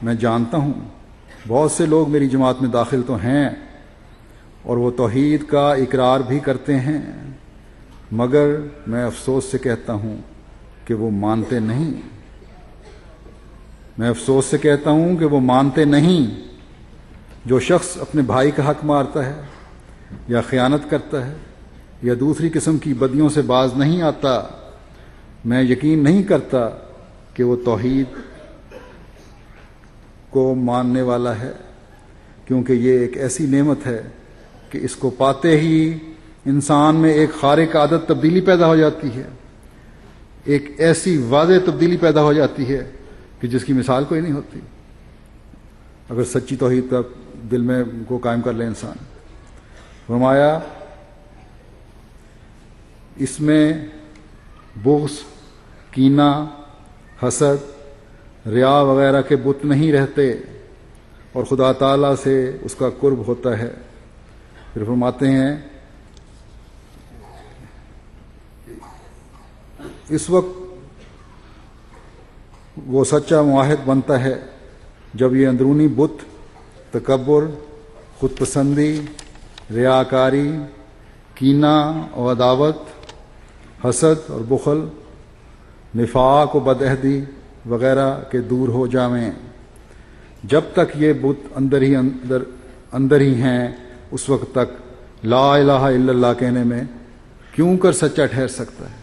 میں جانتا ہوں بہت سے لوگ میری جماعت میں داخل تو ہیں اور وہ توحید کا اقرار بھی کرتے ہیں، مگر میں افسوس سے کہتا ہوں کہ وہ مانتے نہیں۔ میں افسوس سے کہتا ہوں کہ وہ مانتے نہیں۔ جو شخص اپنے بھائی کا حق مارتا ہے یا خیانت کرتا ہے یا دوسری قسم کی بدیوں سے باز نہیں آتا، میں یقین نہیں کرتا کہ وہ توحید کو ماننے والا ہے، کیونکہ یہ ایک ایسی نعمت ہے کہ اس کو پاتے ہی انسان میں ایک خارق عادت تبدیلی پیدا ہو جاتی ہے، ایک ایسی واضح تبدیلی پیدا ہو جاتی ہے کہ جس کی مثال کوئی نہیں ہوتی اگر سچی توحید کا دل میں کو قائم کر لے انسان۔ فرمایا اس میں بغض، کینہ، حسد، ریا وغیرہ کے بت نہیں رہتے اور خدا تعالیٰ سے اس کا قرب ہوتا ہے۔ پھر فرماتے ہیں اس وقت وہ سچا معاہد بنتا ہے جب یہ اندرونی بت، تکبر، خود پسندی، ریاکاری، کینہ اور عداوت، حسد اور بخل، نفاق و بدعہدی وغیرہ کے دور ہو جائیں۔ جب تک یہ بت اندر ہی ہیں اس وقت تک لا الہ الا اللہ کہنے میں کیوں کر سچا ٹھہر سکتا ہے؟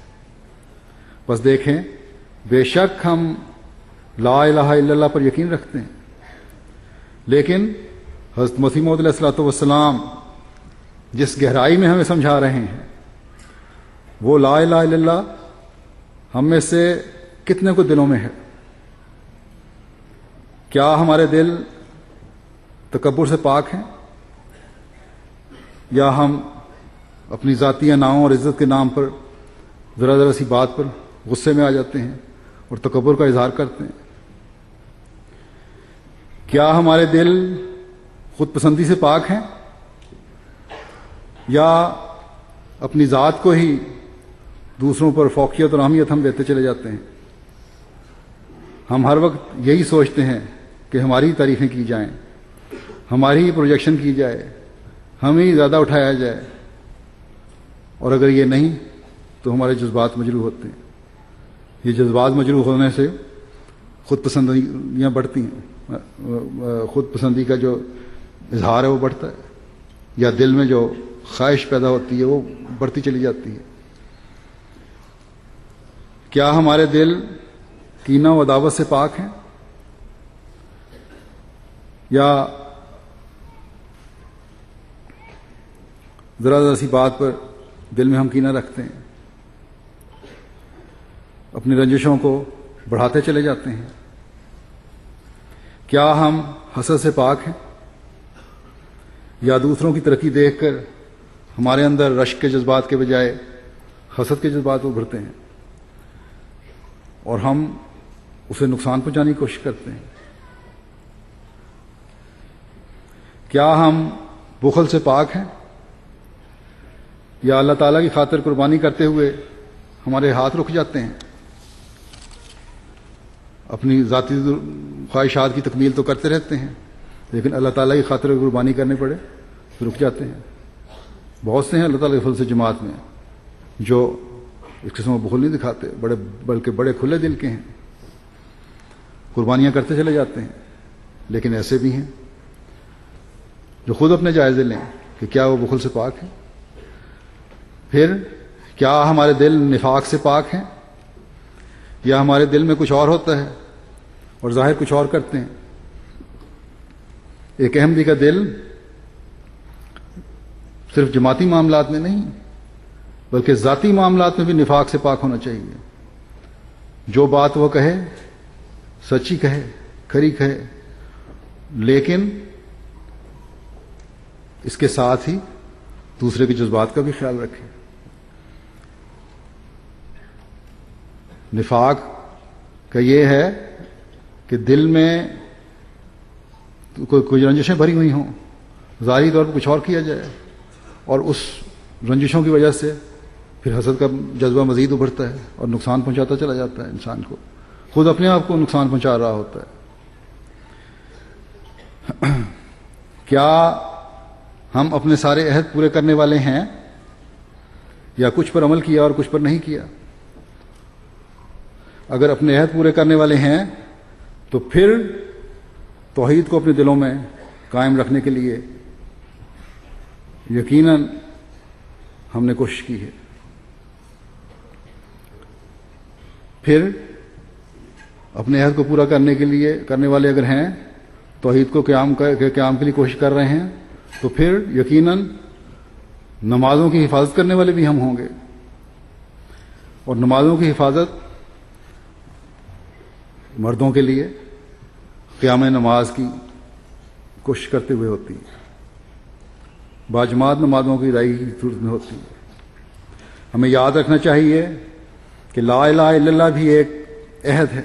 بس دیکھیں، بے شک ہم لا الہ الا اللہ پر یقین رکھتے ہیں، لیکن حضرت مسیح موعود علیہ الصلوۃ والسلام جس گہرائی میں ہمیں سمجھا رہے ہیں وہ لا الہ الا اللہ ہم میں سے کتنے کو دلوں میں ہے؟ کیا ہمارے دل تکبر سے پاک ہیں، یا ہم اپنی ذاتی اناؤں اور عزت کے نام پر ذرا ذرا سی بات پر غصے میں آ جاتے ہیں اور تکبر کا اظہار کرتے ہیں؟ کیا ہمارے دل خود پسندی سے پاک ہیں، یا اپنی ذات کو ہی دوسروں پر فوقیت اور اہمیت ہم دیتے چلے جاتے ہیں؟ ہم ہر وقت یہی سوچتے ہیں کہ ہماری تعریفیں کی جائیں، ہماری پروجیکشن کی جائے، ہم ہی زیادہ اٹھایا جائے، اور اگر یہ نہیں تو ہمارے جذبات مجروح ہوتے ہیں۔ یہ جذبات مجروح ہونے سے خود پسندیاں بڑھتی ہیں، خود پسندی کا جو اظہار ہے وہ بڑھتا ہے، یا دل میں جو خواہش پیدا ہوتی ہے وہ بڑھتی چلی جاتی ہے۔ کیا ہمارے دل کینہ و عداوت سے پاک ہیں، یا ذرا ذرا سی بات پر دل میں ہم کینہ رکھتے ہیں، اپنی رنجشوں کو بڑھاتے چلے جاتے ہیں؟ کیا ہم حسد سے پاک ہیں، یا دوسروں کی ترقی دیکھ کر ہمارے اندر رشک کے جذبات کے بجائے حسد کے جذبات ابھرتے ہیں اور ہم اسے نقصان پہنچانے کی کوشش کرتے ہیں؟ کیا ہم بخل سے پاک ہیں، یا اللہ تعالیٰ کی خاطر قربانی کرتے ہوئے ہمارے ہاتھ رک جاتے ہیں؟ اپنی ذاتی خواہشات کی تکمیل تو کرتے رہتے ہیں، لیکن اللہ تعالیٰ کی خاطر قربانی کرنے پڑے تو رک جاتے ہیں۔ بہت سے ہیں اللہ تعالیٰ کے فضل سے جماعت میں جو اس قسم کا بخل نہیں دکھاتے، بلکہ بڑے کھلے دل کے ہیں، قربانیاں کرتے چلے جاتے ہیں۔ لیکن ایسے بھی ہیں جو خود اپنے جائزے لیں کہ کیا وہ بخل سے پاک ہیں۔ پھر کیا ہمارے دل نفاق سے پاک ہیں، یا ہمارے دل میں کچھ اور ہوتا ہے اور ظاہر کچھ اور کرتے ہیں؟ ایک احمدی کا دل صرف جماعتی معاملات میں نہیں بلکہ ذاتی معاملات میں بھی نفاق سے پاک ہونا چاہیے۔ جو بات وہ کہے سچی کہے، کھری کہے، لیکن اس کے ساتھ ہی دوسرے کے جذبات کا بھی خیال رکھے۔ نفاق کا یہ ہے کہ دل میں کوئی رنجشیں بھری ہوئی ہوں، ظاہری طور پر کچھ اور کیا جائے، اور اس رنجشوں کی وجہ سے پھر حسد کا جذبہ مزید ابھرتا ہے اور نقصان پہنچاتا چلا جاتا ہے انسان کو، خود اپنے آپ کو نقصان پہنچا رہا ہوتا ہے۔ کیا ہم اپنے سارے عہد پورے کرنے والے ہیں یا کچھ پر عمل کیا اور کچھ پر نہیں کیا؟ اگر اپنے عہد پورے کرنے والے ہیں تو پھر توحید کو اپنے دلوں میں قائم رکھنے کے لیے یقیناً ہم نے کوشش کی ہے. پھر اپنے عہد کو پورا کرنے والے اگر ہیں، توحید کو قیام کے لیے کوشش کر رہے ہیں، تو پھر یقیناً نمازوں کی حفاظت کرنے والے بھی ہم ہوں گے. اور نمازوں کی حفاظت مردوں کے لیے قیام نماز کی کوشش کرتے ہوئے ہوتی ہے، باجماعت نمازوں کی ادائیگی کی صورت میں ہوتی ہے. ہمیں یاد رکھنا چاہیے کہ لا الہ الا اللہ بھی ایک عہد ہے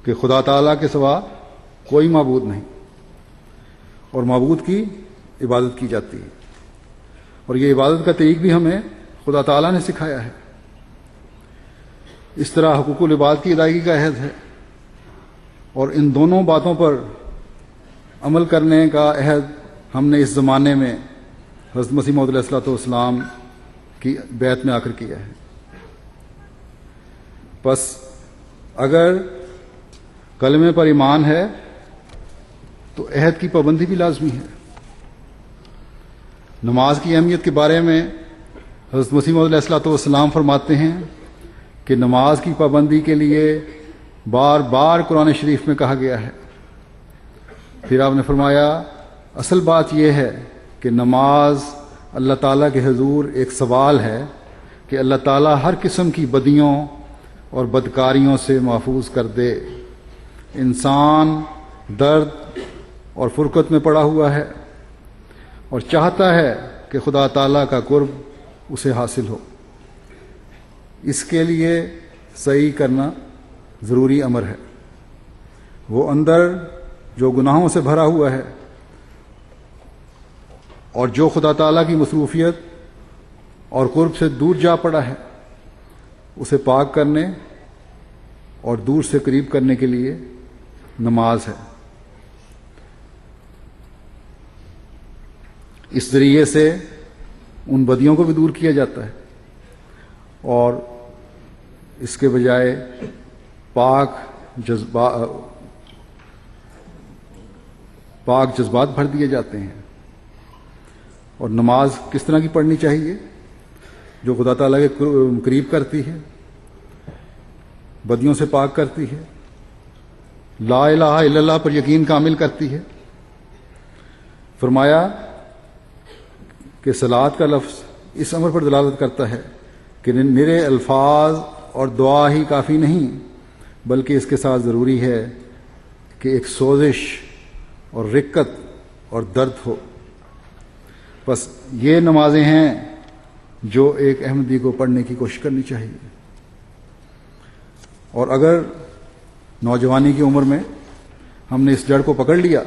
کہ خدا تعالیٰ کے سوا کوئی معبود نہیں، اور معبود کی عبادت کی جاتی ہے. اور یہ عبادت کا طریق بھی ہمیں خدا تعالیٰ نے سکھایا ہے. اس طرح حقوق العباد کی ادائیگی کا عہد ہے، اور ان دونوں باتوں پر عمل کرنے کا عہد ہم نے اس زمانے میں حضرت مسیح موعود علیہ الصلوۃ والسلام کی بیعت میں آ کر کیا ہے. پس اگر کلمے پر ایمان ہے تو عہد کی پابندی بھی لازمی ہے. نماز کی اہمیت کے بارے میں حضرت مسیح موعود علیہ الصلوۃ والسلام فرماتے ہیں کہ نماز کی پابندی کے لیے بار بار قرآن شریف میں کہا گیا ہے. پھر آپ نے فرمایا اصل بات یہ ہے کہ نماز اللہ تعالیٰ کے حضور ایک سوال ہے کہ اللہ تعالیٰ ہر قسم کی بدیوں اور بدکاریوں سے محفوظ کر دے. انسان درد اور فرقت میں پڑا ہوا ہے اور چاہتا ہے کہ خدا تعالیٰ کا قرب اسے حاصل ہو. اس کے لیے صحیح کرنا ضروری امر ہے. وہ اندر جو گناہوں سے بھرا ہوا ہے اور جو خدا تعالیٰ کی مصروفیت اور قرب سے دور جا پڑا ہے، اسے پاک کرنے اور دور سے قریب کرنے کے لیے نماز ہے. اس ذریعے سے ان بدیوں کو بھی دور کیا جاتا ہے اور اس کے بجائے پاک جذبات بھر دیے جاتے ہیں. اور نماز کس طرح کی پڑھنی چاہیے؟ جو خدا تعالیٰ کے قریب کرتی ہے، بدیوں سے پاک کرتی ہے، لا الہ الا اللہ پر یقین کامل کرتی ہے. فرمایا کہ صلاۃ کا لفظ اس امر پر دلالت کرتا ہے کہ میرے الفاظ اور دعا ہی کافی نہیں، بلکہ اس کے ساتھ ضروری ہے کہ ایک سوزش اور رقت اور درد ہو. بس یہ نمازیں ہیں جو ایک احمدی کو پڑھنے کی کوشش کرنی چاہیے. اور اگر نوجوانی کی عمر میں ہم نے اس جڑ کو پکڑ لیا،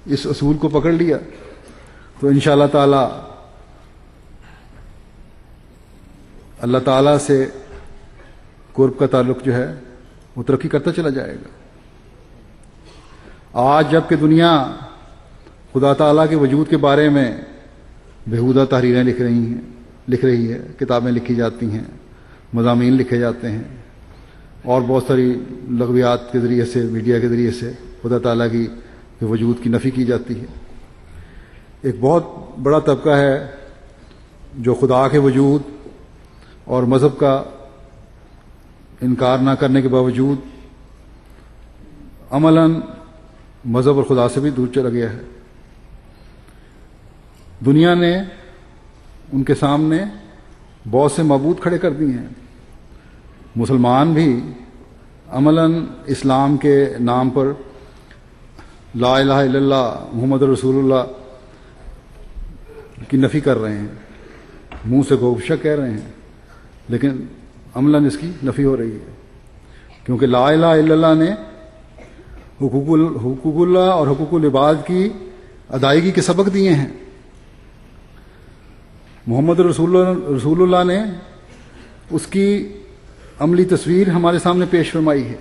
اس اصول کو پکڑ لیا، تو انشاءاللہ تعالی اللہ تعالیٰ سے قرب کا تعلق جو ہے وہ ترقی کرتا چلا جائے گا. آج جب کہ دنیا خدا تعالیٰ کے وجود کے بارے میں بےہودہ تحریریں لکھ رہی ہے، کتابیں لکھی جاتی ہیں، مضامین لکھے جاتے ہیں، اور بہت ساری لغویات کے ذریعے سے، میڈیا کے ذریعے سے خدا تعالیٰ کی وجود کی نفی کی جاتی ہے. ایک بہت بڑا طبقہ ہے جو خدا کے وجود اور مذہب کا انکار نہ کرنے کے باوجود عملاً مذہب اور خدا سے بھی دور چلا گیا ہے. دنیا نے ان کے سامنے بہت سے معبود کھڑے کر دیے ہیں. مسلمان بھی عملاً اسلام کے نام پر لا الہ الا اللہ محمد رسول اللہ کی نفی کر رہے ہیں، منہ سے گوشہ کہہ رہے ہیں، لیکن عملاً اس کی نفی ہو رہی ہے. کیونکہ لا الہ الا اللہ نے حقوق اللہ اور حقوق العباد کی ادائیگی کے سبق دیے ہیں. محمد رسول اللہ نے اس کی عملی تصویر ہمارے سامنے پیش فرمائی ہے.